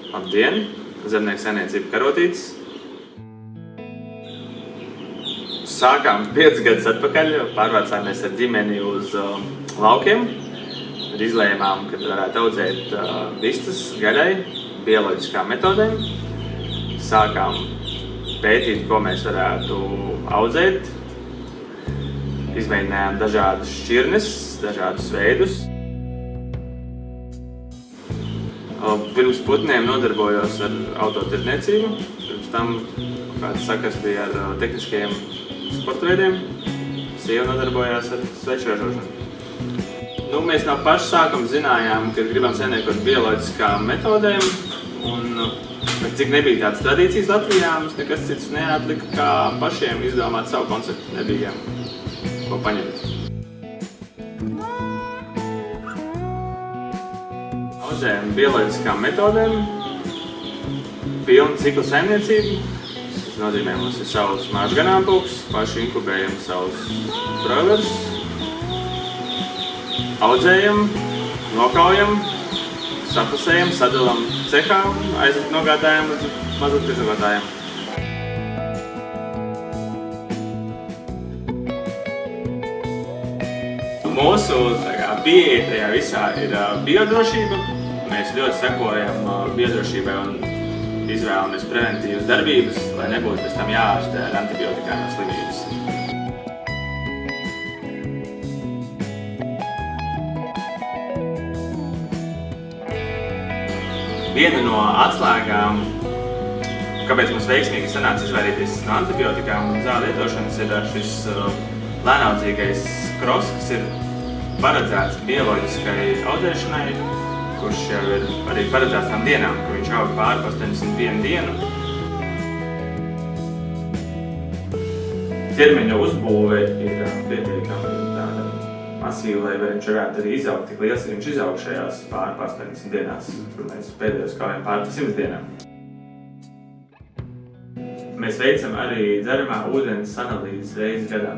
Labdien! Zemnieku saimniecība Karotītes. Sākām 5 gadus atpakaļ, pārvācāmies ar ģimeni uz laukiem. Tad izlēmām, ka varētu audzēt vistas gaļai, bioloģiskām metodēm. Sākām pētīt, ko mēs varētu audzēt. Izmēģinājām dažādas šķirnes, dažādus veidus. Pirms putniem nodarbojos ar autotirdzniecību. Pirms tam kāds sakars bija ar tehniskajiem sporta veidiem. Sieva nodarbojās ar sveču ražošanu. Mēs no paša sākuma zinājām, ka gribam saimniekot bioloģiskām metodēm. Cik nebija tādas tradīcijas Latvijā, mums nekas cits neatlika, kā pašiem izdomāt savu konceptu. Nebija ko paņemt. Audzējam bioloģiskām metodēm, pilnu ciklu saimniecību. Tas nozīmē, mums ir savs mažu ganāmpulks, paši inkubējam savus broilerus. Audzējam, nokaujam, sapasējam, sadalam cehā un nogādājam līdz mazumtirdzniecējiem. Mūsu pieeja tajā visā ir biodrošība. Mēs ļoti sekojam biodrošībai un izvēlamies preventīvas darbības, lai nebūtu pēc tam jāārstē ar antibiotikām no slimības. Viena no atslēgām, kāpēc mums veiksmīgi sanāca izvairīties no antibiotikām un zāļu lietošanas, ir šis lēnaudzīgais kross, kas ir paredzēts bioloģiskai audzēšanai, kurš jau ir arī paredzēts tām dienām, ka viņš aug pāri 81 dienu. Ķermeņa uzbūve ir pietiekami tāda masīva, lai viņš varētu arī izaugt tik liels, ja viņš izaug šajās pāri 80 dienās, kur mēs pēdējos kaujam pāri 100 dienām. Mēs veicam arī dzeramā ūdens analīzes reizi gadā.